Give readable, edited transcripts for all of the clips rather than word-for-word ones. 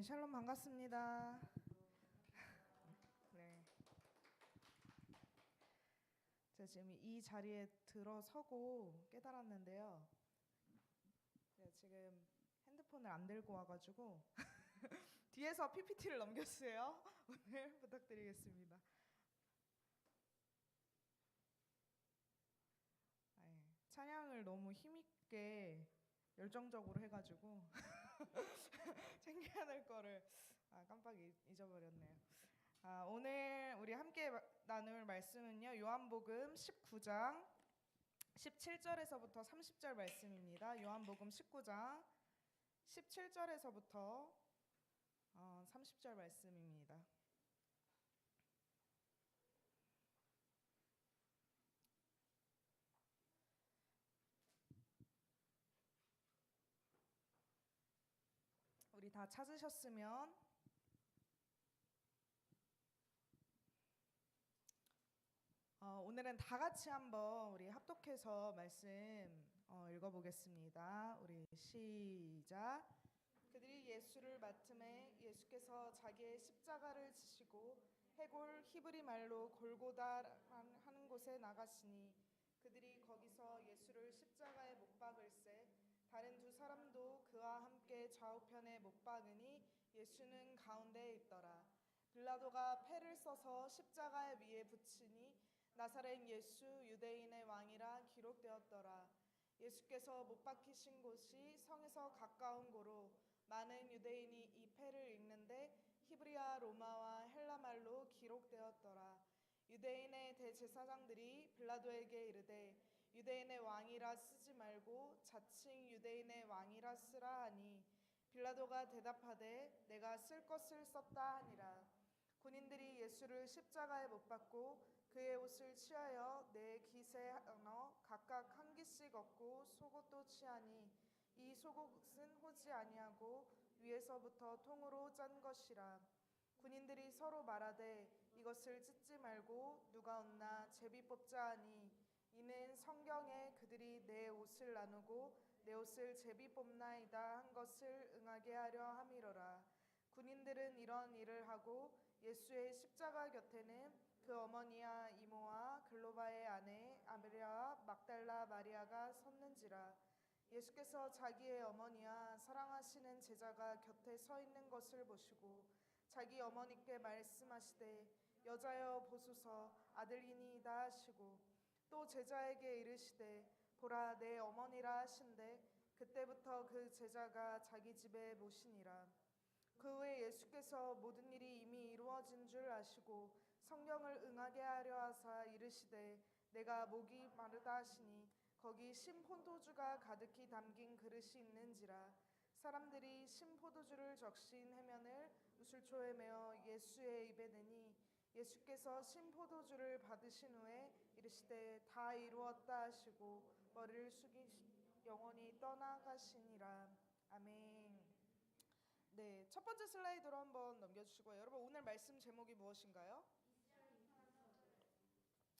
네, 샬롬 반갑습니다. 네, 제가 지금 이 자리에 들어서고 깨달았는데요. 제가 지금 핸드폰을 안 들고 와가지고 뒤에서 PPT를 넘겼어요. 오늘 부탁드리겠습니다. 네, 찬양을 너무 힘있게 열정적으로 해가지고 챙겨야 될 거를 깜빡 잊어버렸네요. 오늘 우리 함께 나눌 말씀은요, 요한복음 19장 17절에서부터 30절 말씀입니다. 요한복음 19장 17절에서부터 30절 말씀입니다. 우리 다 찾으셨으면 오늘은 다 같이 한번 우리 합독해서 말씀 읽어보겠습니다. 우리 시작. 그들이 예수를 맡음에 예수께서 자기의 십자가를 지시고 해골 히브리 말로 골고다 하는 곳에 나가시니 그들이 거기서 예수를 십자가에 못 박을세 다른 두 사람도 그와 함께 좌우편에 못 박으니 예수는 가운데에 있더라. 빌라도가 패를 써서 십자가 위에 붙이니 나사렛 예수 유대인의 왕이라 기록되었더라. 예수께서 못 박히신 곳이 성에서 가까운 고로 많은 유대인이 이 패를 읽는데 히브리와 로마와 헬라 말로 기록되었더라. 유대인의 대제사장들이 빌라도에게 이르되 유대인의 왕이라 쓰지 말고 자칭 유대인의 왕이라 쓰라 하니 빌라도가 대답하되 내가 쓸 것을 썼다 하니라. 군인들이 예수를 십자가에 못 박고 그의 옷을 취하여 네 깃에 넣어 각각 한 깃씩 얻고 속옷도 취하니 이 속옷은 호지 아니하고 위에서부터 통으로 짠 것이라. 군인들이 서로 말하되 이것을 찢지 말고 누가 얻나 제비 뽑자 하니 이는 성경에 그들이 내 옷을 나누고 내 옷을 제비 뽑나이다 한 것을 응하게 하려 함이로라. 군인들은 이런 일을 하고 예수의 십자가 곁에는 그 어머니와 이모와 글로바의 아내 아메리아와 막달라 마리아가 섰는지라. 예수께서 자기의 어머니와 사랑하시는 제자가 곁에 서 있는 것을 보시고 자기 어머니께 말씀하시되 여자여 보소서 아들이니이다 하시고 또 제자에게 이르시되 보라 내 어머니라 하신대 그때부터 그 제자가 자기 집에 모시니라. 그 후에 예수께서 모든 일이 이미 이루어진 줄 아시고 성경을 응하게 하려 하사 이르시되 내가 목이 마르다 하시니 거기 신포도주가 가득히 담긴 그릇이 있는지라. 사람들이 신포도주를 적신 해면을 무술초에 메어 예수의 입에 내니 예수께서 신포도주를 받으신 후에 이르시되 다 이루었다 하시고 머리를 숙이시 영원히 떠나가시니라. 아멘. 네, 첫 번째 슬라이드로 한번 넘겨주시고요. 여러분 오늘 말씀 제목이 무엇인가요?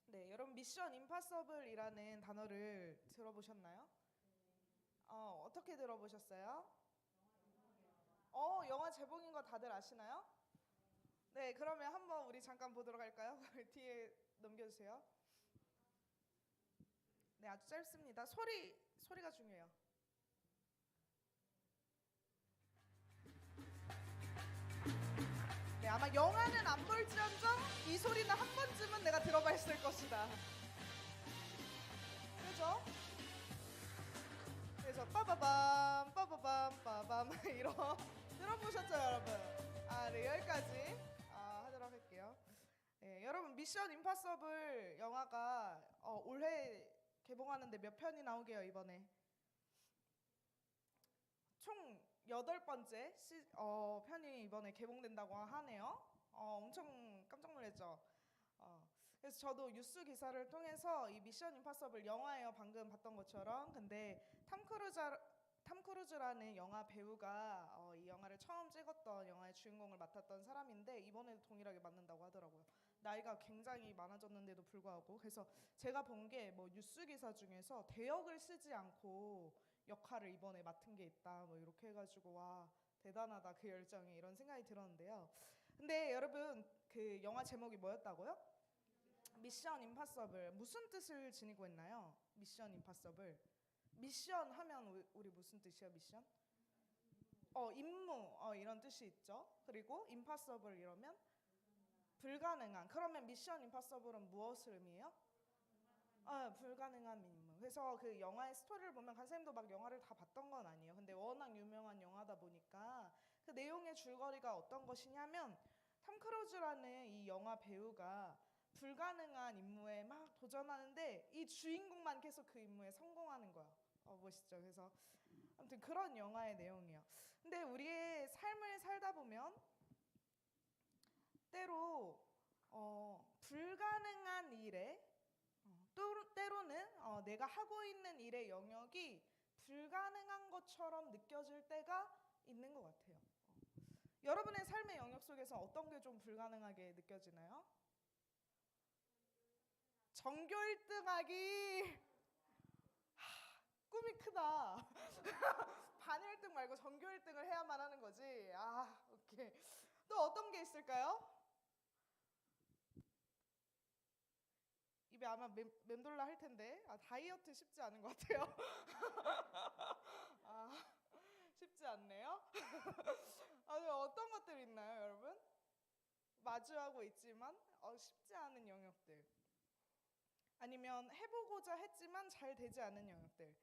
네, 여러분 미션 임파서블이라는 단어를 들어보셨나요? 어떻게 들어보셨어요? 영화 제목인 거 다들 아시나요? 네, 그러면 한번 우리 잠깐 보도록 할까요? 뒤에 넘겨주세요. 네, 아주 짧습니다. 소리가 중요해요. 네, 아마 영화는 안 볼지언정 이 소리는 한 번쯤은 내가 들어봤을 것이다. 그죠? 그래서 빠바밤 빠바밤 빠밤 이런 들어보셨죠 여러분? 네, 여기까지 하도록 할게요. 네, 여러분 미션 임파서블 영화가 올해 개봉하는데 몇 편이 나오게요 이번에? 총 8번째 편이 이번에 개봉된다고 하네요. 엄청 깜짝 놀랐죠. 그래서 저도 뉴스 기사를 통해서 이 미션 임파서블 영화예요. 방금 봤던 것처럼. 근데 탐 크루즈라는 영화 배우가 이 영화를 처음 찍었던 영화의 주인공을 맡았던 사람인데 이번에도 동일하게 맡는다고 하더라고요. 나이가 굉장히 많아졌는데도 불구하고. 그래서 제가 본 게 뭐 뉴스 기사 중에서 대역을 쓰지 않고 역할을 이번에 맡은 게 있다 뭐 이렇게 해가지고 와 대단하다 그 열정이 이런 생각이 들었는데요. 근데 여러분 그 영화 제목이 뭐였다고요? 미션 임파서블. 무슨 뜻을 지니고 있나요? 미션 임파서블. 미션 하면 우리 무슨 뜻이에요? 미션? 임무 이런 뜻이 있죠. 그리고 임파서블 이러면 불가능한. 그러면 미션 임파서블은 무엇을 의미해요? 불가능한 임무. 그래서 그 영화의 스토리를 보면 간사님도 막 영화를 다 봤던 건 아니에요. 근데 워낙 유명한 영화다 보니까 그 내용의 줄거리가 어떤 것이냐면 탐 크루즈라는 이 영화 배우가 불가능한 임무에 막 도전하는데 이 주인공만 계속 그 임무에 성공하는 거야. 보시죠. 그래서 아무튼 그런 영화의 내용이에요. 근데 우리의 삶을 살다 보면 때로 불가능한 일에 또 때로는 내가 하고 있는 일의 영역이 불가능한 것처럼 느껴질 때가 있는 것 같아요. 여러분의 삶의 영역 속에서 어떤 게 좀 불가능하게 느껴지나요? 전교 1등하기 꿈이 크다. 반 1등 말고 전교 1등을 해야만 하는 거지. 오케이. 또 어떤 게 있을까요? 입에 아마 맴돌라 할 텐데 다이어트 쉽지 않은 것 같아요. 쉽지 않네요. 어떤 것들이 있나요, 여러분? 마주하고 있지만 쉽지 않은 영역들. 아니면 해보고자 했지만 잘 되지 않은 영역들.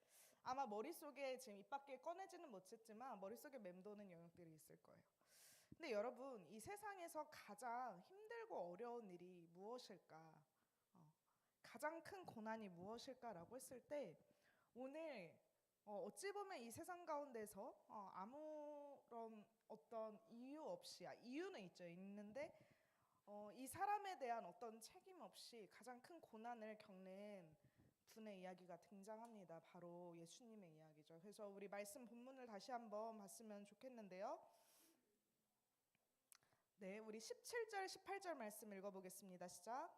아마 머릿속에 지금 입 밖에 꺼내지는 못했지만 머릿속에 맴도는 영역들이 있을 거예요. 근데 여러분, 이 세상에서 가장 힘들고 어려운 일이 무엇일까? 가장 큰 고난이 무엇일까라고 했을 때 오늘 어찌 보면 이 세상 가운데서 아무런 어떤 이유 없이 이유는 있죠. 있는데 이 사람에 대한 어떤 책임 없이 가장 큰 고난을 겪는 분의 이야기가 등장합니다. 바로 예수님의 이야기죠. 그래서 우리 말씀 본문을 다시 한번 봤으면 좋겠는데요. 네, 우리 17절, 18절 말씀 읽어보겠습니다. 시작.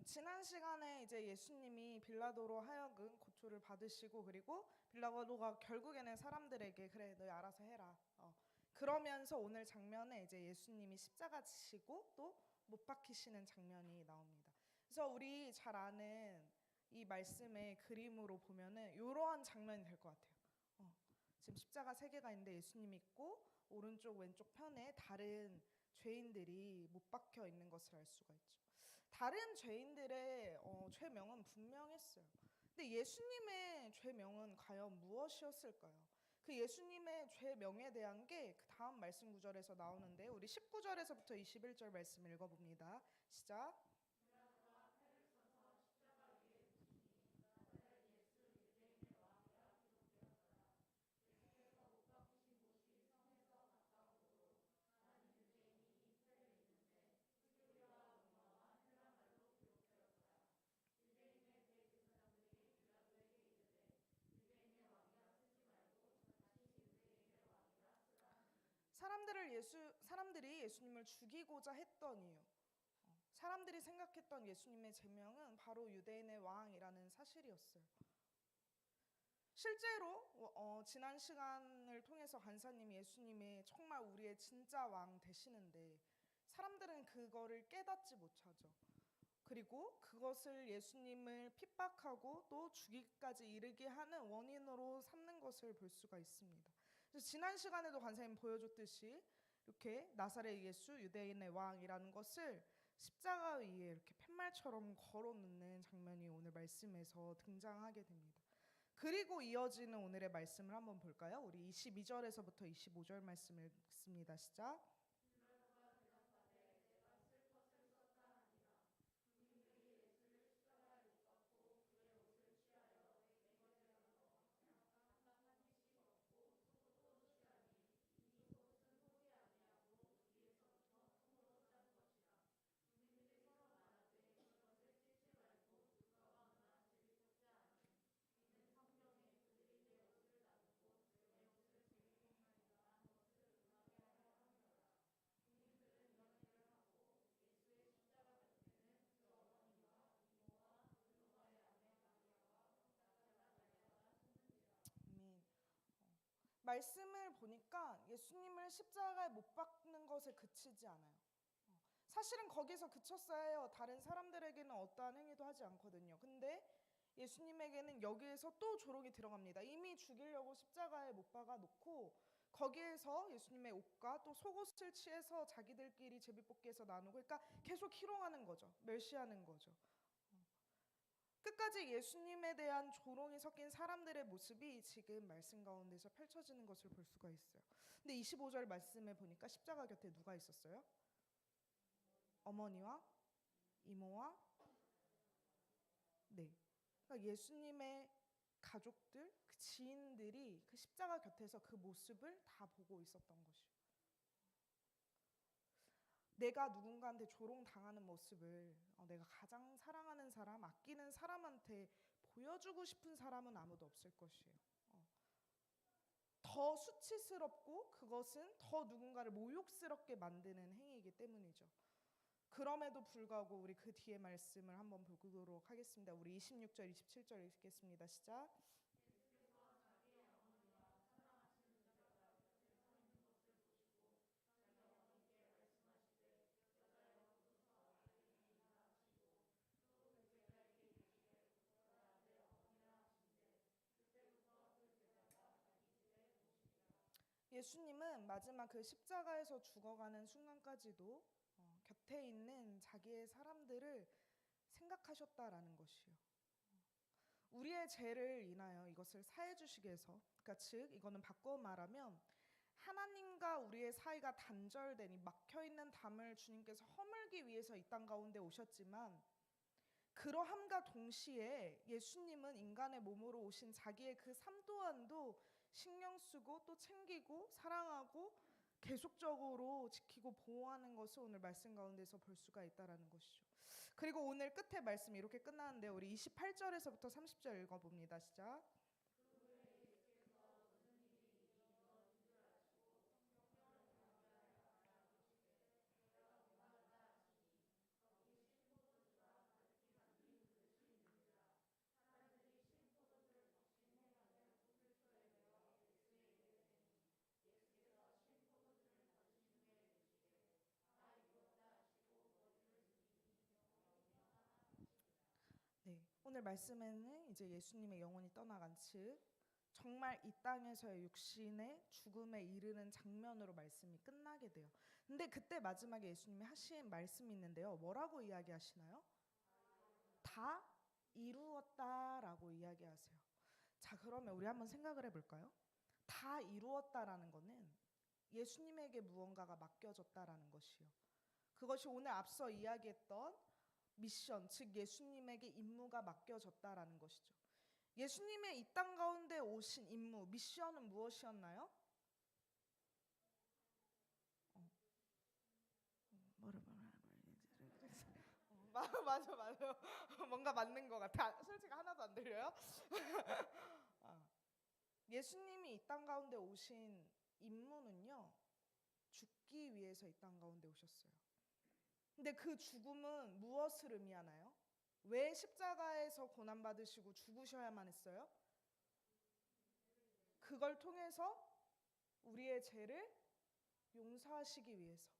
지난 시간에 이제 예수님이 빌라도로 하여금 고초를 받으시고 그리고 빌라도가 결국에는 사람들에게 그래 너희 알아서 해라. 그러면서 오늘 장면에 이제 예수님이 십자가 지시고 또 못 박히시는 장면이 나옵니다. 그래서 우리 잘 아는 이 말씀의 그림으로 보면은 이러한 장면이 될 것 같아요. 지금 십자가 세 개가 있는데 예수님이 있고 오른쪽 왼쪽 편에 다른 죄인들이 못 박혀 있는 것을 알 수가 있죠. 다른 죄인들의 죄명은 분명했어요. 근데 예수님의 죄명은 과연 무엇이었을까요? 그 예수님의 죄명에 대한 게 그 다음 말씀 구절에서 나오는데 우리 19절에서부터 21절 말씀 읽어봅니다. 시작. 사람들이 예수님을 죽이고자 했던 이유. 사람들이 생각했던 예수님의 제명은 바로 유대인의 왕이라는 사실이었어요. 실제로 지난 시간을 통해서 간사님이 예수님이 정말 우리의 진짜 왕 되시는데 사람들은 그거를 깨닫지 못하죠. 그리고 그것을 예수님을 핍박하고 또 죽이기까지 이르게 하는 원인으로 삼는 것을 볼 수가 있습니다. 그래서 지난 시간에도 간사님 보여줬듯이 이렇게 나사렛 예수 유대인의 왕이라는 것을 십자가 위에 이렇게 팻말처럼 걸어놓는 장면이 오늘 말씀에서 등장하게 됩니다. 그리고 이어지는 오늘의 말씀을 한번 볼까요? 우리 22절에서부터 25절 말씀을 읽습니다. 시작. 말씀을 보니까 예수님을 십자가에 못 박는 것에 그치지 않아요. 사실은 거기서 그쳤어야 해요. 다른 사람들에게는 어떠한 행위도 하지 않거든요. 근데 예수님에게는 여기에서 또 조롱이 들어갑니다. 이미 죽이려고 십자가에 못 박아 놓고 거기에서 예수님의 옷과 또 속옷을 취해서 자기들끼리 제비뽑기해서 나누고, 그러니까 계속 희롱하는 거죠. 멸시하는 거죠. 끝까지 예수님에 대한 조롱이 섞인 사람들의 모습이 지금 말씀 가운데서 펼쳐지는 것을 볼 수가 있어요. 근데 25절 말씀에 보니까 십자가 곁에 누가 있었어요? 어머니와 이모와, 네, 그러니까 예수님의 가족들, 그 지인들이 그 십자가 곁에서 그 모습을 다 보고 있었던 것이요. 내가 누군가한테 조롱당하는 모습을 내가 가장 사랑하는 사람, 아끼는 사람한테 보여주고 싶은 사람은 아무도 없을 것이에요. 더 수치스럽고 그것은 더 누군가를 모욕스럽게 만드는 행위이기 때문이죠. 그럼에도 불구하고 우리 그 뒤에 말씀을 한번 보도록 하겠습니다. 우리 26절, 27절 읽겠습니다. 시작. 예수님은 마지막 그 십자가에서 죽어가는 순간까지도 곁에 있는 자기의 사람들을 생각하셨다라는 것이요. 우리의 죄를 인하여 이것을 사해 주시기 위해서, 그러니까 즉 이거는 바꿔 말하면 하나님과 우리의 사이가 단절되니 막혀 있는 담을 주님께서 허물기 위해서 이 땅 가운데 오셨지만, 그러함과 동시에 예수님은 인간의 몸으로 오신 자기의 그 삶 또한도 신경 쓰고 또 챙기고 사랑하고 계속적으로 지키고 보호하는 것을 오늘 말씀 가운데서 볼 수가 있다라는 것이죠. 그리고 오늘 끝에 말씀이 이렇게 끝나는데 우리 28절에서부터 30절 읽어봅니다. 시작. 네, 오늘 말씀에는 이제 예수님의 영혼이 떠나간 즉 정말 이 땅에서의 육신의 죽음에 이르는 장면으로 말씀이 끝나게 돼요. 근데 그때 마지막에 예수님이 하신 말씀이 있는데요. 뭐라고 이야기하시나요? 다 이루었다라고 이야기하세요. 자, 그러면 우리 한번 생각을 해볼까요? 다 이루었다라는 거는 예수님에게 무언가가 맡겨졌다라는 것이요. 그것이 오늘 앞서 이야기했던 미션, 즉 예수님에게 임무가 맡겨졌다라는 것이죠. 예수님의 이 땅 가운데 오신 임무, 미션은 무엇이었나요? 맞아. 뭔가 맞는 것 같아. 솔직히 하나도 안 들려요? 예수님이 이 땅 가운데 오신 임무는요, 죽기 위해서 이 땅 가운데 오셨어요. 근데 그 죽음은 무엇을 의미하나요? 왜 십자가에서 고난받으시고 죽으셔야만 했어요? 그걸 통해서 우리의 죄를 용서하시기 위해서.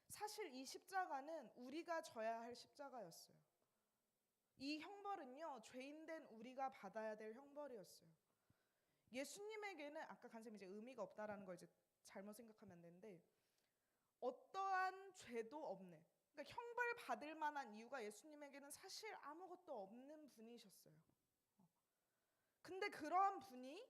사실 이 십자가는 우리가 져야 할 십자가였어요. 이 형벌은요, 죄인된 우리가 받아야 될 형벌이었어요. 예수님에게는 아까 간쌤이 이제 의미가 없다라는 걸 이제 잘못 생각하면 안 되는데, 어떠한 죄도 없는, 그러니까 형벌 받을 만한 이유가 예수님에게는 사실 아무것도 없는 분이셨어요. 근데 그러한 분이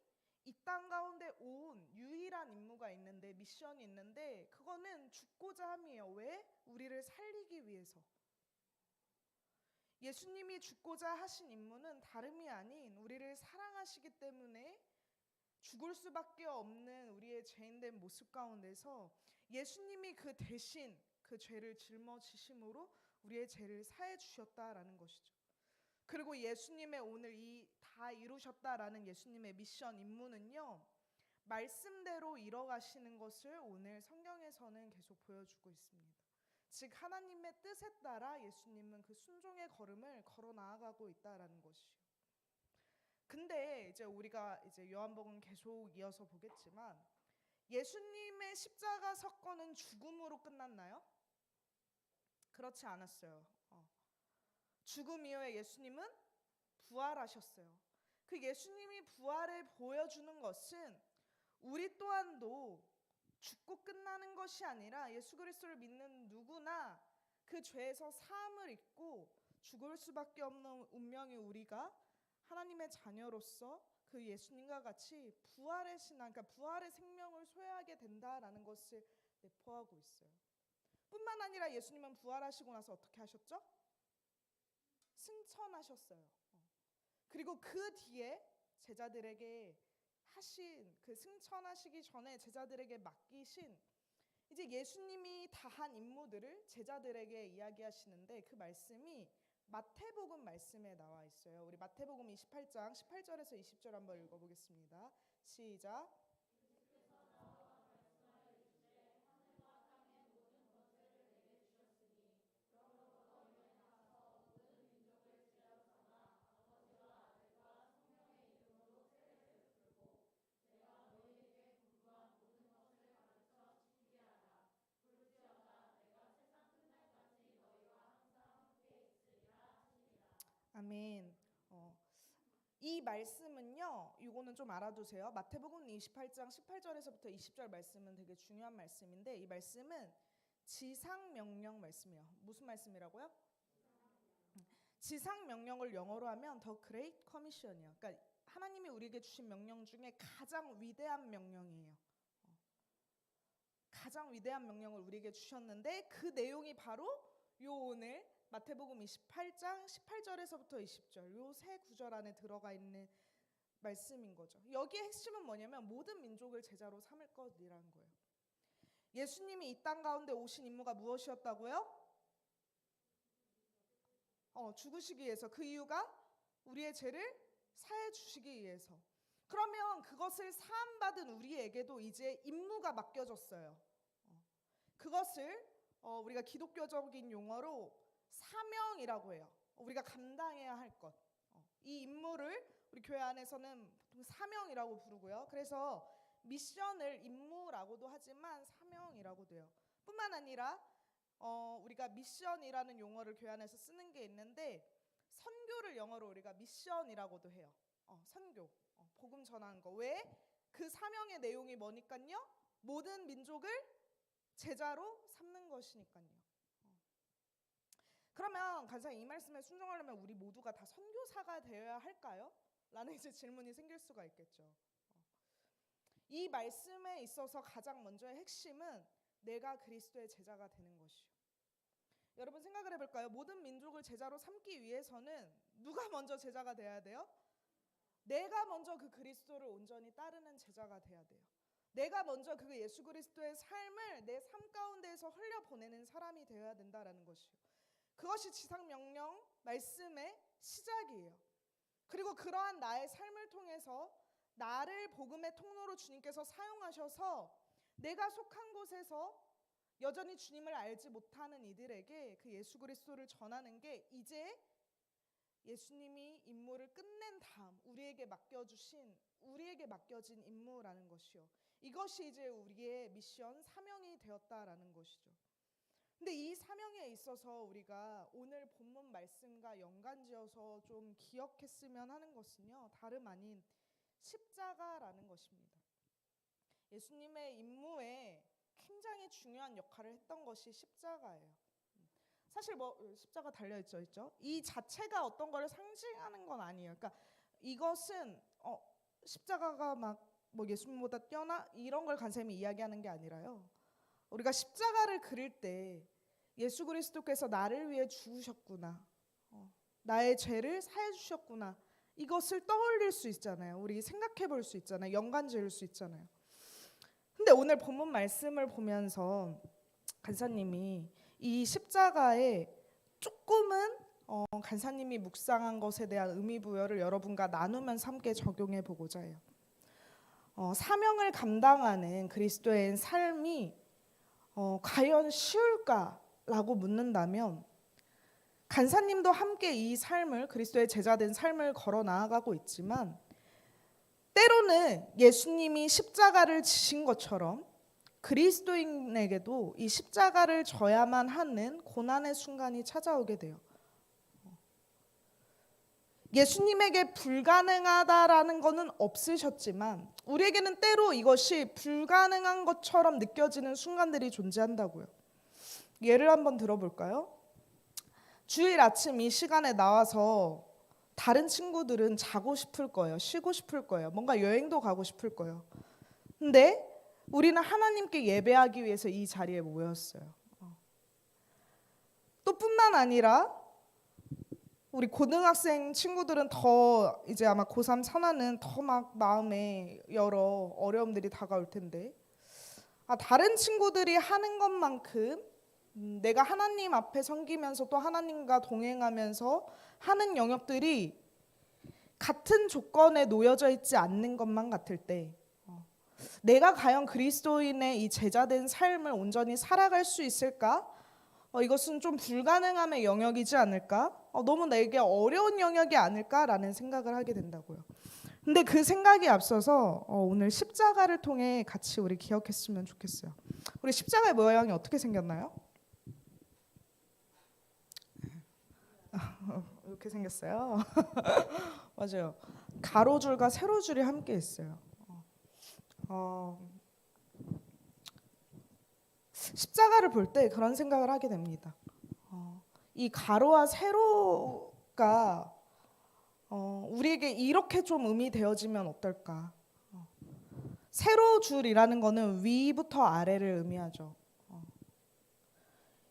이 땅 가운데 온 유일한 임무가 있는데, 미션이 있는데, 그거는 죽고자 함이에요. 왜? 우리를 살리기 위해서. 예수님이 죽고자 하신 임무는 다름이 아닌 우리를 사랑하시기 때문에 죽을 수밖에 없는 우리의 죄인된 모습 가운데서 예수님이 그 대신 그 죄를 짊어지심으로 우리의 죄를 사해 주셨다라는 것이죠. 그리고 예수님의 오늘 이 다 이루셨다라는 예수님의 미션 임무는요, 말씀대로 이뤄가시는 것을 오늘 성경에서는 계속 보여주고 있습니다. 즉 하나님의 뜻에 따라 예수님은 그 순종의 걸음을 걸어 나아가고 있다라는 것이요. 근데 이제 우리가 이제 요한복음 계속 이어서 보겠지만 예수님의 십자가 사건은 죽음으로 끝났나요? 그렇지 않았어요. 죽음 이후에 예수님은 부활하셨어요. 그 예수님이 부활을 보여주는 것은 우리 또한도 죽고 끝나는 것이 아니라 예수 그리스도를 믿는 누구나 그 죄에서 사함을 입고 죽을 수밖에 없는 운명의 우리가 하나님의 자녀로서 그 예수님과 같이 부활의 신앙, 그러니까 부활의 생명을 소유하게 된다라는 것을 내포하고 있어요. 뿐만 아니라 예수님은 부활하시고 나서 어떻게 하셨죠? 승천하셨어요. 그리고 그 뒤에 제자들에게 하신 그 승천하시기 전에 제자들에게 맡기신 이제 예수님이 다한 임무들을 제자들에게 이야기하시는데 그 말씀이 마태복음 말씀에 나와 있어요. 우리 마태복음 28장 18절에서 20절 한번 읽어보겠습니다. 시작. 아멘. 이 말씀은요, 이거는 좀 알아두세요. 마태복음 28장 18절에서부터 20절 말씀은 되게 중요한 말씀인데 이 말씀은 지상 명령 말씀이에요. 무슨 말씀이라고요? 지상 명령을 영어로 하면 The Great Commission이에요. 그러니까 하나님이 우리에게 주신 명령 중에 가장 위대한 명령이에요. 가장 위대한 명령을 우리에게 주셨는데 그 내용이 바로 요 오늘 마태복음 28장 18절에서부터 20절 요 세 구절 안에 들어가 있는 말씀인 거죠. 여기의 핵심은 뭐냐면 모든 민족을 제자로 삼을 것이라는 거예요. 예수님이 이 땅 가운데 오신 임무가 무엇이었다고요? 죽으시기 위해서. 그 이유가 우리의 죄를 사해 주시기 위해서. 그러면 그것을 사함받은 우리에게도 이제 임무가 맡겨졌어요. 그것을 우리가 기독교적인 용어로 사명이라고 해요. 우리가 감당해야 할 것. 이 임무를 우리 교회 안에서는 보통 사명이라고 부르고요. 그래서 미션을 임무라고도 하지만 사명이라고도 해요. 뿐만 아니라 우리가 미션이라는 용어를 교회 안에서 쓰는 게 있는데 선교를 영어로 우리가 미션이라고도 해요. 선교, 복음 전하는 거. 왜? 그 사명의 내용이 뭐니까요? 모든 민족을 제자로 삼는 것이니까요. 그러면 간사님 이 말씀에 순종하려면 우리 모두가 다 선교사가 되어야 할까요? 라는 이제 질문이 생길 수가 있겠죠. 이 말씀에 있어서 가장 먼저의 핵심은 내가 그리스도의 제자가 되는 것이요. 여러분 생각을 해볼까요? 모든 민족을 제자로 삼기 위해서는 누가 먼저 제자가 돼야 돼요? 내가 먼저 그 그리스도를 온전히 따르는 제자가 돼야 돼요. 내가 먼저 그 예수 그리스도의 삶을 내 삶 가운데에서 흘려보내는 사람이 되어야 된다라는 것이요. 그것이 지상명령 말씀의 시작이에요. 그리고 그러한 나의 삶을 통해서 나를 복음의 통로로 주님께서 사용하셔서 내가 속한 곳에서 여전히 주님을 알지 못하는 이들에게 그 예수 그리스도를 전하는 게 이제 예수님이 임무를 끝낸 다음 우리에게 맡겨진 임무라는 것이요. 이것이 이제 우리의 미션, 사명이 되었다라는 것이죠. 근데 이 사명에 있어서 우리가 오늘 본문 말씀과 연관지어서 좀 기억했으면 하는 것은요, 다름 아닌 십자가라는 것입니다. 예수님의 임무에 굉장히 중요한 역할을 했던 것이 십자가예요. 사실 십자가 달려있죠. 이 자체가 어떤 거를 상징하는 건 아니에요. 그러니까 이것은 십자가가 막 예수님보다 뛰어나 이런 걸 간쌤이 이야기하는 게 아니라요. 우리가 십자가를 그릴 때 예수 그리스도께서 나를 위해 죽으셨구나, 나의 죄를 사해 주셨구나, 이것을 떠올릴 수 있잖아요. 우리 생각해 볼 수 있잖아요. 연관 지을 수 있잖아요. 근데 오늘 본문 말씀을 보면서 간사님이 이 십자가에 조금은 간사님이 묵상한 것에 대한 의미 부여를 여러분과 나누면서 함께 적용해 보고자 해요. 사명을 감당하는 그리스도의 삶이 과연 쉬울까라고 묻는다면 간사님도 함께 이 삶을 그리스도의 제자된 삶을 걸어 나아가고 있지만 때로는 예수님이 십자가를 지신 것처럼 그리스도인에게도 이 십자가를 져야만 하는 고난의 순간이 찾아오게 돼요. 예수님에게 불가능하다라는 것은 없으셨지만 우리에게는 때로 이것이 불가능한 것처럼 느껴지는 순간들이 존재한다고요. 예를 한번 들어볼까요? 주일 아침 이 시간에 나와서 다른 친구들은 자고 싶을 거예요. 쉬고 싶을 거예요. 뭔가 여행도 가고 싶을 거예요. 근데 우리는 하나님께 예배하기 위해서 이 자리에 모였어요. 또 뿐만 아니라 우리 고등학생 친구들은 더 이제 아마 고3 산하는 더 막 마음에 여러 어려움들이 다가올 텐데 다른 친구들이 하는 것만큼 내가 하나님 앞에 섬기면서 또 하나님과 동행하면서 하는 영역들이 같은 조건에 놓여져 있지 않는 것만 같을 때 내가 과연 그리스도인의 이 제자된 삶을 온전히 살아갈 수 있을까? 이것은 좀 불가능함의 영역이지 않을까? 너무 내게 어려운 영역이 아닐까라는 생각을 하게 된다고요. 근데 그 생각이 앞서서 오늘 십자가를 통해 같이 우리 기억했으면 좋겠어요. 우리 십자가의 모양이 어떻게 생겼나요? 이렇게 생겼어요. 맞아요. 가로줄과 세로줄이 함께 있어요. 십자가를 볼 때 그런 생각을 하게 됩니다. 이 가로와 세로가 우리에게 이렇게 좀 의미되어지면 어떨까? 세로줄이라는 것은 위부터 아래를 의미하죠.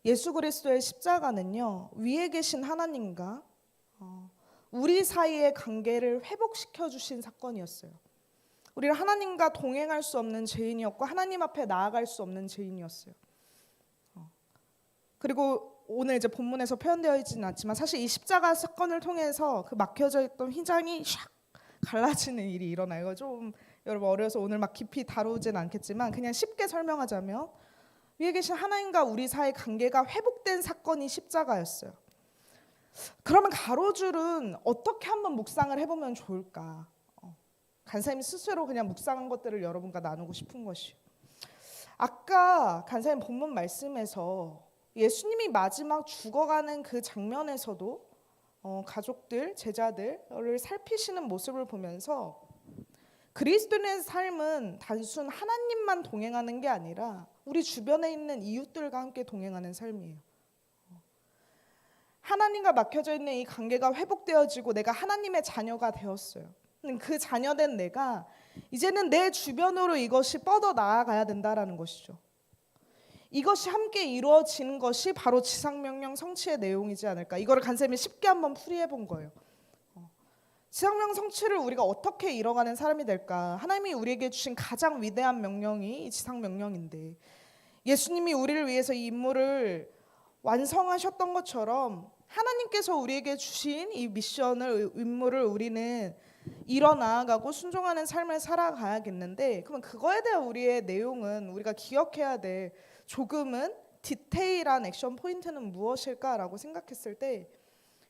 예수 그리스도의 십자가는요, 위에 계신 하나님과 우리 사이의 관계를 회복시켜 주신 사건이었어요. 우리는 하나님과 동행할 수 없는 죄인이었고 하나님 앞에 나아갈 수 없는 죄인이었어요. 그리고 오늘 이제 본문에서 표현되어 있지는 않지만 사실 이 십자가 사건을 통해서 그 막혀져 있던 휘장이 샥 갈라지는 일이 일어나요. 좀 여러분 어려서 오늘 막 깊이 다루진 않겠지만 그냥 쉽게 설명하자면 위에 계신 하나님과 우리 사이의 관계가 회복된 사건이 십자가였어요. 그러면 가로줄은 어떻게 한번 묵상을 해보면 좋을까? 간사님 스스로 그냥 묵상한 것들을 여러분과 나누고 싶은 것이요. 아까 간사님 본문 말씀에서 예수님이 마지막 죽어가는 그 장면에서도 가족들, 제자들을 살피시는 모습을 보면서 그리스도인의 삶은 단순 하나님만 동행하는 게 아니라 우리 주변에 있는 이웃들과 함께 동행하는 삶이에요. 하나님과 막혀져 있는 이 관계가 회복되어지고 내가 하나님의 자녀가 되었어요. 그 자녀된 내가 이제는 내 주변으로 이것이 뻗어 나아가야 된다라는 것이죠. 이것이 함께 이루어지는 것이 바로 지상명령 성취의 내용이지 않을까. 이거를 간쌤이 쉽게 한번 풀이해 본 거예요. 지상명령 성취를 우리가 어떻게 이뤄가는 사람이 될까. 하나님이 우리에게 주신 가장 위대한 명령이 이 지상명령인데 예수님이 우리를 위해서 이 임무를 완성하셨던 것처럼 하나님께서 우리에게 주신 이 미션을, 임무를 우리는 이뤄나가고 순종하는 삶을 살아가야겠는데 그러면 그거에 대한 우리의 내용은 우리가 기억해야 될 조금은 디테일한 액션 포인트는 무엇일까라고 생각했을 때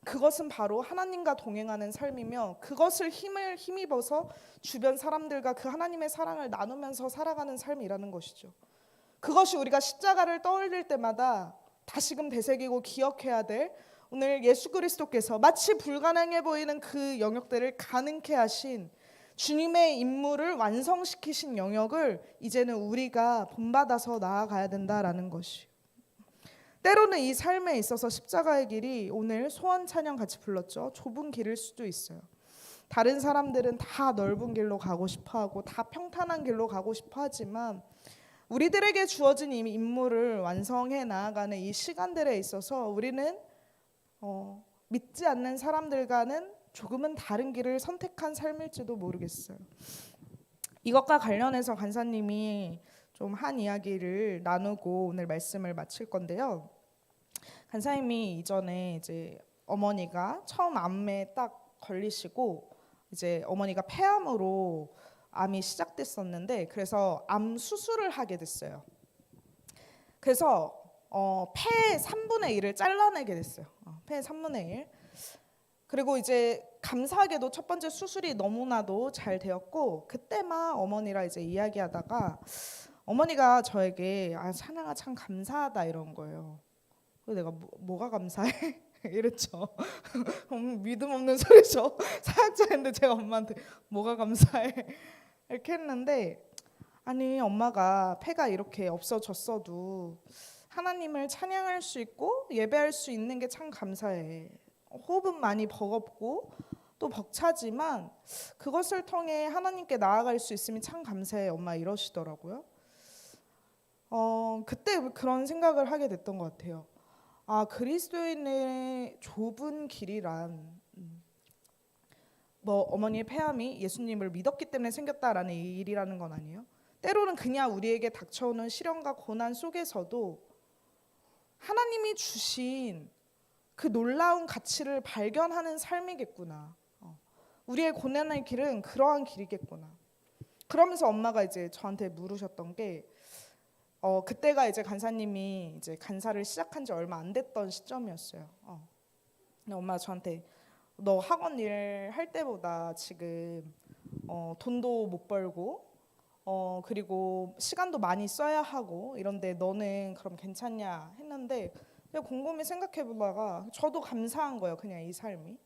그것은 바로 하나님과 동행하는 삶이며 그것을 힘입어서 주변 사람들과 그 하나님의 사랑을 나누면서 살아가는 삶이라는 것이죠. 그것이 우리가 십자가를 떠올릴 때마다 다시금 되새기고 기억해야 될 오늘 예수 그리스도께서 마치 불가능해 보이는 그 영역들을 가능케 하신 주님의 임무를 완성시키신 영역을 이제는 우리가 본받아서 나아가야 된다라는 것이. 때로는 이 삶에 있어서 십자가의 길이 오늘 소원 찬양 같이 불렀죠. 좁은 길일 수도 있어요. 다른 사람들은 다 넓은 길로 가고 싶어하고 다 평탄한 길로 가고 싶어하지만 우리들에게 주어진 이 임무를 완성해 나아가는 이 시간들에 있어서 우리는 믿지 않는 사람들과는 조금은 다른 길을 선택한 삶일지도 모르겠어요. 이것과 관련해서 간사님이 좀 한 이야기를 나누고 오늘 말씀을 마칠 건데요. 간사님이 이전에 이제 어머니가 처음 암에 딱 걸리시고 이제 어머니가 폐암으로 암이 시작됐었는데 그래서 암 수술을 하게 됐어요. 그래서 폐 3분의 1을 잘라내게 됐어요. 폐 3분의 1. 그리고 이제 감사하게도 첫 번째 수술이 너무나도 잘 되었고, 그때만 어머니랑 이제 이야기하다가 어머니가 저에게 찬양아 참 감사하다 이런 거예요. 그래서 내가 뭐가 감사해? 이랬죠. 믿음 없는 소리죠. 사역자인데 제가 엄마한테 뭐가 감사해? 이렇게 했는데, 아니 엄마가 폐가 이렇게 없어졌어도 하나님을 찬양할 수 있고 예배할 수 있는 게 참 감사해. 호흡은 많이 버겁고 또 벅차지만 그것을 통해 하나님께 나아갈 수 있으면 참 감사해 엄마 이러시더라고요. 그때 그런 생각을 하게 됐던 것 같아요. 그리스도인의 좁은 길이란 뭐 어머니의 폐암이 예수님을 믿었기 때문에 생겼다라는 일이라는 건 아니에요. 때로는 그냥 우리에게 닥쳐오는 시련과 고난 속에서도 하나님이 주신 그 놀라운 가치를 발견하는 삶이겠구나. 우리의 고난의 길은 그러한 길이겠구나. 그러면서 엄마가 이제 저한테 물으셨던 게 그때가 이제 간사님이 이제 간사를 시작한 지 얼마 안 됐던 시점이었어요. 근데 엄마가 저한테 너 학원 일 할 때보다 지금 돈도 못 벌고 그리고 시간도 많이 써야 하고 이런데 너는 그럼 괜찮냐 했는데 그냥 곰곰이 생각해 보다가 저도 감사한 거예요. 그냥 이 삶이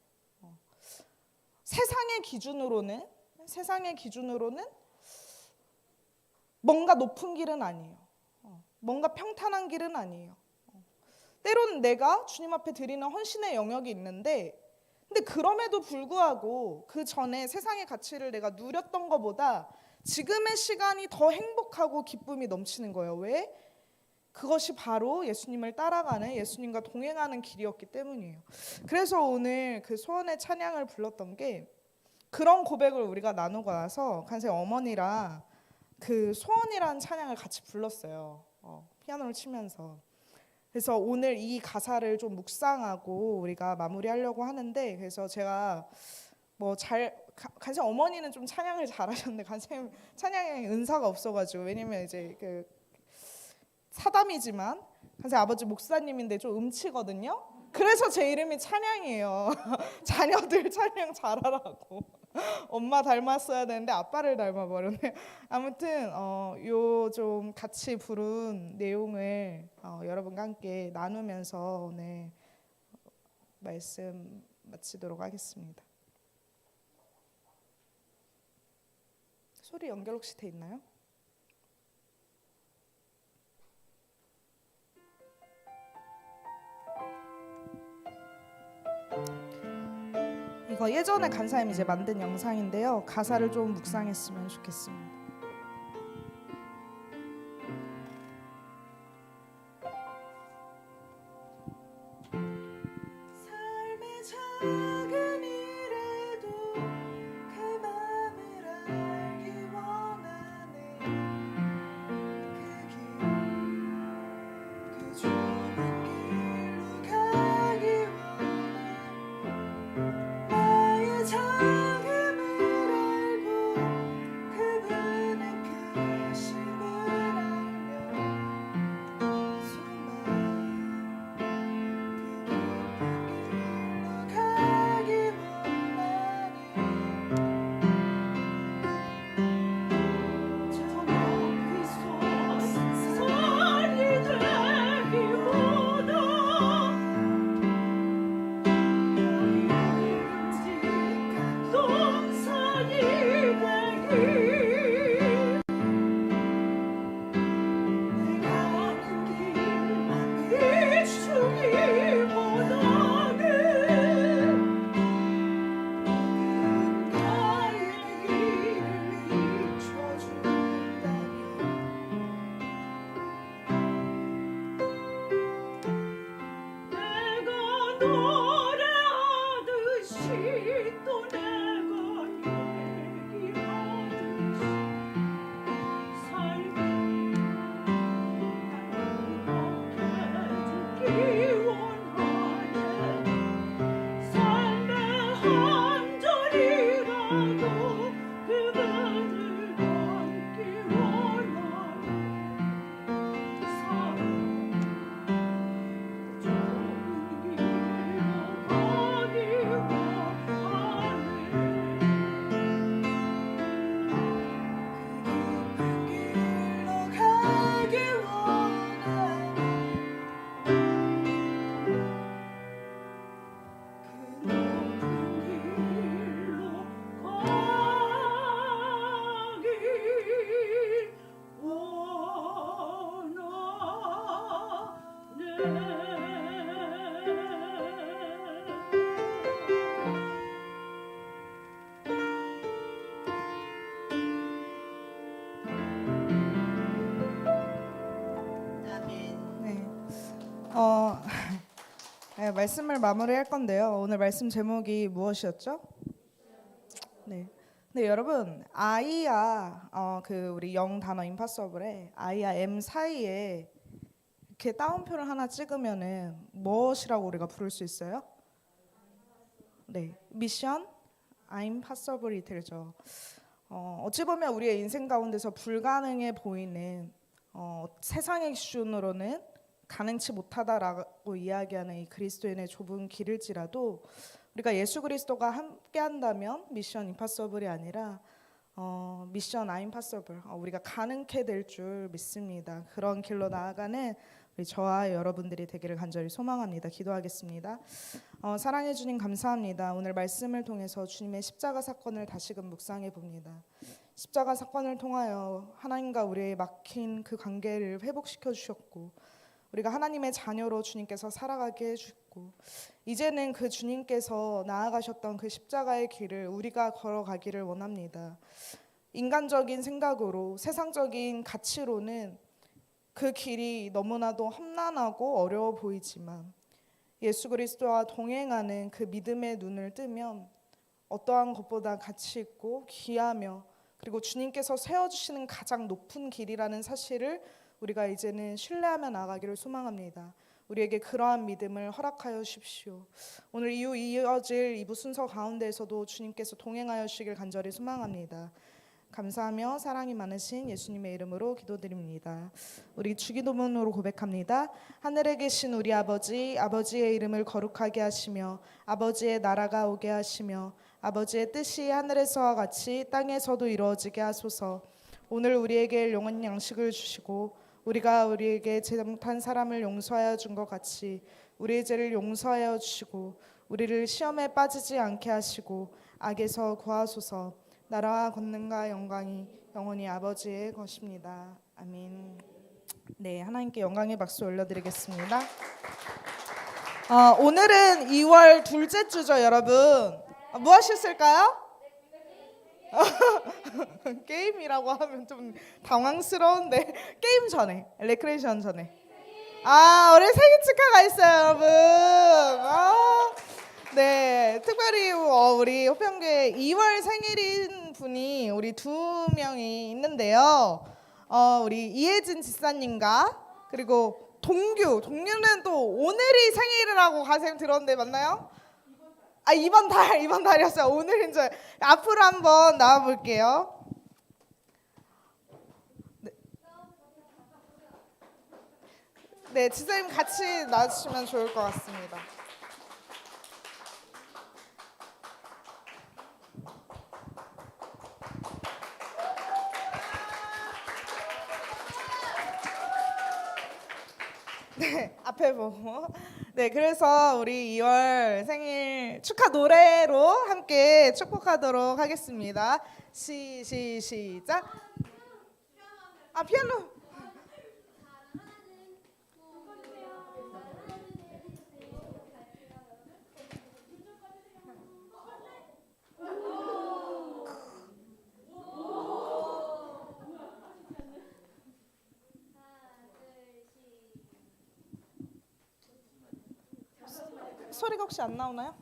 세상의 기준으로는 뭔가 높은 길은 아니에요. 뭔가 평탄한 길은 아니에요. 때로는 내가 주님 앞에 드리는 헌신의 영역이 있는데 근데 그럼에도 불구하고 그 전에 세상의 가치를 내가 누렸던 것보다 지금의 시간이 더 행복하고 기쁨이 넘치는 거예요. 왜? 그것이 바로 예수님을 따라가는 예수님과 동행하는 길이었기 때문이에요. 그래서 오늘 그 소원의 찬양을 불렀던 게 그런 고백을 우리가 나누고 나서 간세 어머니랑 그 소원이라는 찬양을 같이 불렀어요. 피아노를 치면서. 그래서 오늘 이 가사를 좀 묵상하고 우리가 마무리하려고 하는데 그래서 제가 간세 어머니는 좀 찬양을 잘하셨는데 간세 찬양에 은사가 없어가지고 왜냐면 이제 그 사담이지만 간세 아버지 목사님인데 좀 음치거든요. 그래서 제 이름이 찬양이에요. 자녀들 찬양 잘하라고. 엄마 닮았어야 되는데 아빠를 닮아버렸네. 아무튼 요 좀 같이 부른 내용을 여러분과 함께 나누면서 오늘 말씀 마치도록 하겠습니다. 소리 연결 혹시 돼 있나요? 이거 예전에 간사님이 이제 만든 영상인데요. 가사를 좀 묵상했으면 좋겠습니다. 삶의 작은 일에도 그 맘을 알기 원하네. 그 좁은 길로 가기 원해. 자금을 알고 그분의 크심을 알며 수많은 그 높은 길로 가기 원하니 저 높이 솟은 산이 되기보다 동산이 되길 내가 가는 길만 비추기보다는 누군가의 길을 비춰준다면 내가 노래하듯이 또 내가 얘기하듯이 삶을 행복해 주기 원하네. 삶의 한 절이라도 그분을 담기 원하네. 사랑 좁은 길로 말씀을 마무리할 건데요. 오늘 말씀 제목이 무엇이었죠? 네. 네, 여러분, I와 그 우리 영 단어 임파서블에 I와 M 사이에 이렇게 따옴표를 하나 찍으면은 무엇이라고 우리가 부를 수 있어요? 네, 미션 임파서블이 되죠. 어찌 보면 우리의 인생 가운데서 불가능해 보이는 세상의 기준으로는 가능치 못하다라고 이야기하는 이 그리스도인의 좁은 길일지라도 우리가 예수 그리스도가 함께한다면 미션 임파서블이 아니라 미션 아임파서블 우리가 가능케 될 줄 믿습니다. 그런 길로 나아가는 우리 저와 여러분들이 되기를 간절히 소망합니다. 기도하겠습니다. 사랑해 주님 감사합니다. 오늘 말씀을 통해서 주님의 십자가 사건을 다시금 묵상해 봅니다. 십자가 사건을 통하여 하나님과 우리의 막힌 그 관계를 회복시켜 주셨고 우리가 하나님의 자녀로 주님께서 살아가게 해주고 이제는 그 주님께서 나아가셨던 그 십자가의 길을 우리가 걸어가기를 원합니다. 인간적인 생각으로 세상적인 가치로는 그 길이 너무나도 험난하고 어려워 보이지만 예수 그리스도와 동행하는 그 믿음의 눈을 뜨면 어떠한 것보다 가치 있고 귀하며 그리고 주님께서 세워주시는 가장 높은 길이라는 사실을 우리가 이제는 신뢰하며 나가기를 소망합니다. 우리에게 그러한 믿음을 허락하여 주십시오. 오늘 이어질 2부 순서 가운데에서도 주님께서 동행하여 주시길 간절히 소망합니다. 감사하며 사랑이 많으신 예수님의 이름으로 기도드립니다. 우리 주기도문으로 고백합니다. 하늘에 계신 우리 아버지, 아버지의 이름을 거룩하게 하시며 아버지의 나라가 오게 하시며 아버지의 뜻이 하늘에서와 같이 땅에서도 이루어지게 하소서. 오늘 우리에게 영원 양식을 주시고 우리가 우리에게 잘못한 사람을 용서하여 준 것 같이 우리의 죄를 용서하여 주시고 우리를 시험에 빠지지 않게 하시고 악에서 구하소서. 나라와 권능과 영광이 영원히 아버지의 것입니다. 아멘. 네, 하나님께 영광의 박수 올려드리겠습니다. 오늘은 2월 둘째 주죠, 여러분. 뭐 하셨을까요? 게임이라고 하면 좀 당황스러운데 게임 전에, 레크레이션 전에 우리 생일 축하가 있어요, 여러분. 네, 특별히 우리 호평교회 2월 생일인 분이 우리 2명이 있는데요. 우리 이혜진 지사님과 그리고 동규는 또 오늘이 생일이라고 가sem 들었는데 맞나요? 이번 달이었어요. 오늘인 줄. 앞으로 한번 나와 볼게요. 네, 지사님 같이 나와주시면 좋을 것 같습니다. 네, 앞에 보고. 네, 그래서 우리 2월 생일 축하 노래로 함께 축복하도록 하겠습니다. 시작. 피아노. 소리가 혹시 안 나오나요?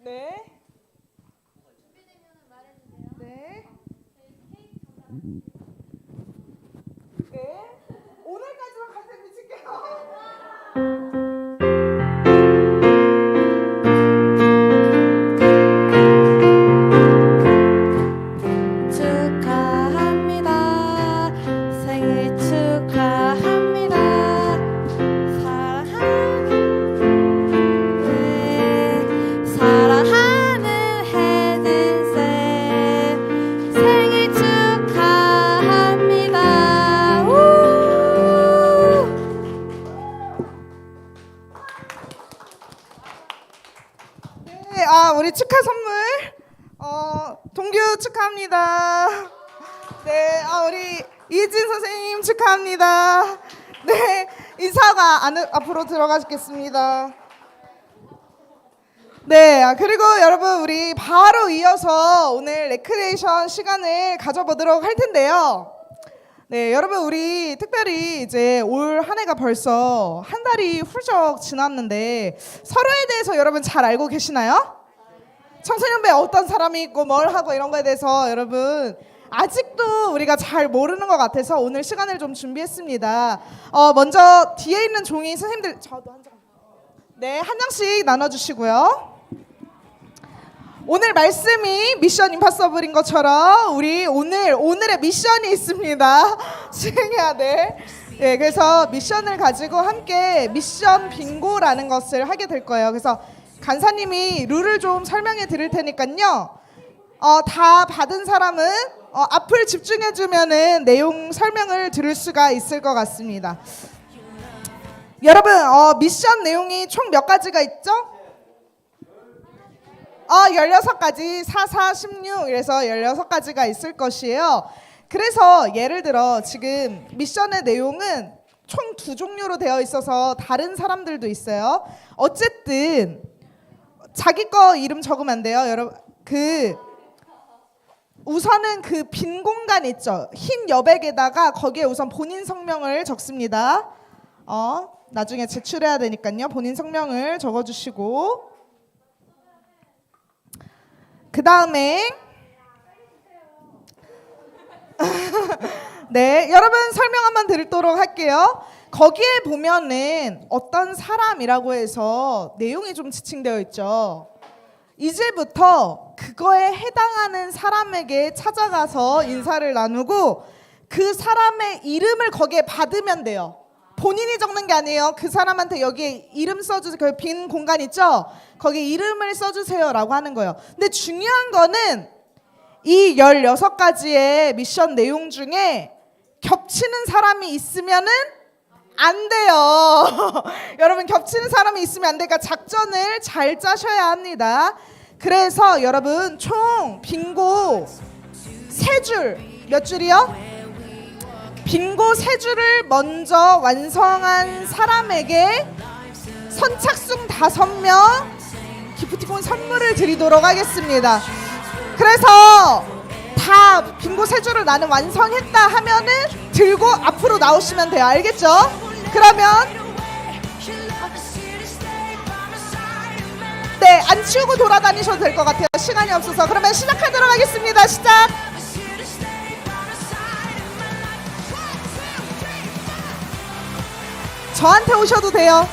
네. 네. 네. 오늘까지만 가슴 미칠게요. 우리 축하 선물 동규 축하합니다. 네, 우리 이진 선생님 축하합니다. 네, 인사가 앞으로 들어가겠습니다. 네, 그리고 여러분 우리 바로 이어서 오늘 레크레이션 시간을 가져보도록 할 텐데요. 네, 여러분 우리 특별히 이제 올 한 해가 벌써 한 달이 훌쩍 지났는데 서로에 대해서 여러분 잘 알고 계시나요? 청소년부에 어떤 사람이 있고 뭘 하고 이런 거에 대해서 여러분 아직도 우리가 잘 모르는 것 같아서 오늘 시간을 좀 준비했습니다. 먼저 뒤에 있는 종이 선생님들 저도 한 장. 네, 한 장씩 나눠주시고요. 오늘 말씀이 미션 임파서블인 것처럼 우리 오늘의 미션이 있습니다. 수행해야 돼. 네, 그래서 미션을 가지고 함께 미션 빙고라는 것을 하게 될 거예요. 그래서 간사님이 룰을 좀 설명해 드릴 테니까요. 다 받은 사람은 앞을 집중해 주면은 내용 설명을 들을 수가 있을 것 같습니다. 여러분, 미션 내용이 총 몇 가지가 있죠? 16가지, 4, 4, 16 이래서 16가지가 있을 것이에요. 그래서 예를 들어 지금 미션의 내용은 총 2종류로 되어 있어서 다른 사람들도 있어요. 어쨌든 자기 거 이름 적으면 안 돼요. 여러분 우선은 그 빈 공간 있죠. 흰 여백에다가 거기에 우선 본인 성명을 적습니다. 나중에 제출해야 되니까요. 본인 성명을 적어주시고 그 다음에 네, 여러분 설명 한번 드리도록 할게요. 거기에 보면은 어떤 사람이라고 해서 내용이 좀 지칭되어 있죠. 이제부터 그거에 해당하는 사람에게 찾아가서 인사를 나누고 그 사람의 이름을 거기에 받으면 돼요. 본인이 적는 게 아니에요. 그 사람한테 여기에 이름 써주세요. 그 빈 공간 있죠? 거기 이름을 써주세요 라고 하는 거예요. 근데 중요한 거는 이 16가지의 미션 내용 중에 겹치는 사람이 있으면은 안 돼요. 여러분 겹치는 사람이 있으면 안 되니까 작전을 잘 짜셔야 합니다. 그래서 여러분 총 빙고 3줄, 몇 줄이요? 빙고 3줄을 먼저 완성한 사람에게 선착순 5명 기프티콘 선물을 드리도록 하겠습니다. 그래서 다 빙고 3줄을 나는 완성했다 하면은 들고 앞으로 나오시면 돼요. 알겠죠? 그러면 네, 안 치우고 돌아다니셔도 될 것 같아요. 시간이 없어서. 그러면 시작하도록 하겠습니다. 시작! 저한테 오셔도 돼요.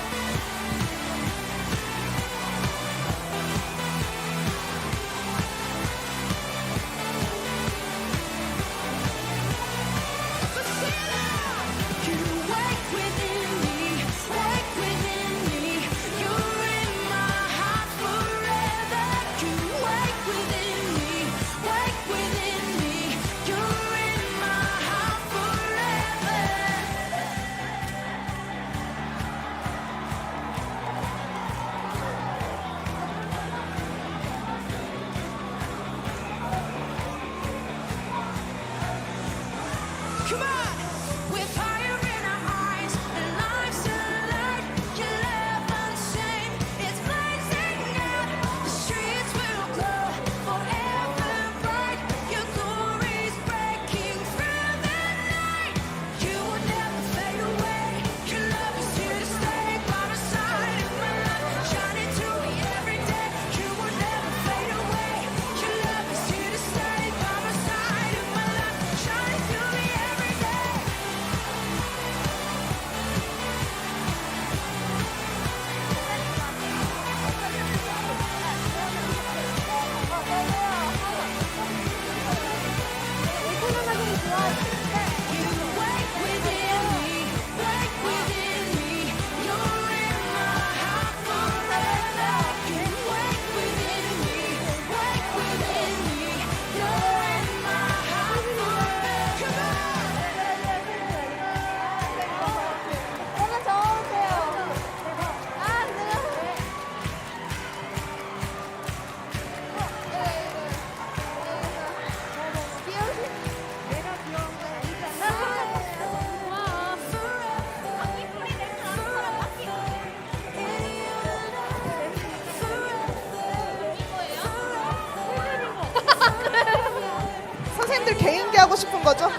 선생님들 개인기 하고 싶은 거죠?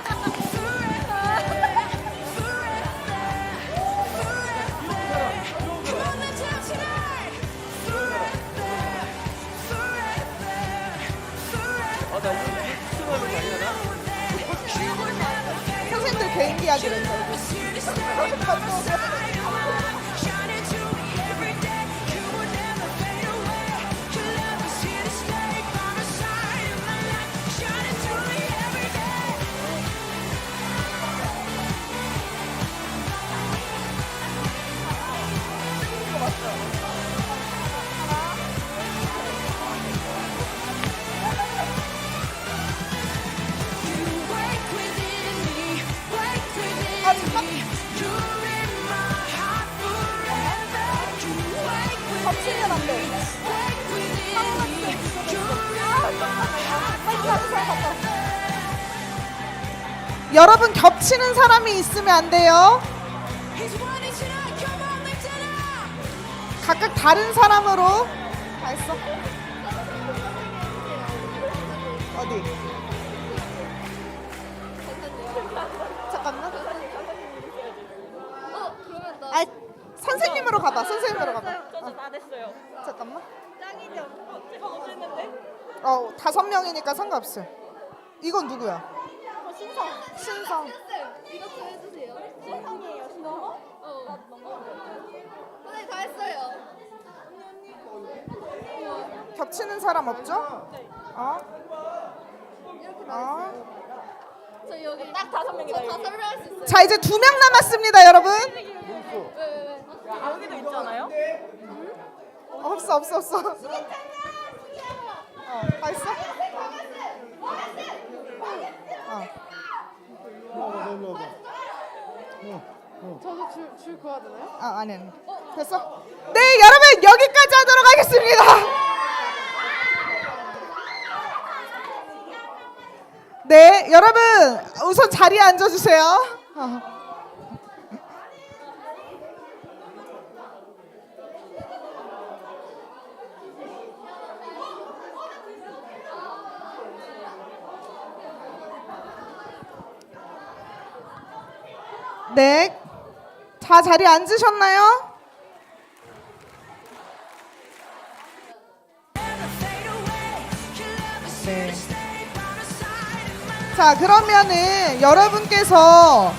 선생님들 개인기 하기로 했어요. 겹치면 안 돼. 여러분 겹치는 사람이 있으면 안 돼요. 각각 다른 사람으로 다 했어. 어디? 잠깐만. 그러면 나 아, 선생님으로 가봐. 선생님으로 가봐. 저도 다 됐어요. 잠깐만. 짱이죠. 제가 먼저 했는데. 5명이니까 상관없어. 이건 누구야? 신성. 신성. 이것 좀 해주세요. 신성이에요. 신성. 선생님 다 했어요. 겹치는 사람 없죠? 저 여기 딱 5명이다. 저 다 설명할 수 있어요. 자, 이제 2명 남았습니다, 여러분. 왜? 여기도 있잖아요. 없어. 다 했어? 저도 줄 그어야 되나요? 아니. 됐어? 네, 여러분 여기까지 하도록 하겠습니다. 네, 여러분 우선 자리에 앉아주세요. 네, 자 자리에 앉으셨나요? 네. 자, 그러면은 여러분께서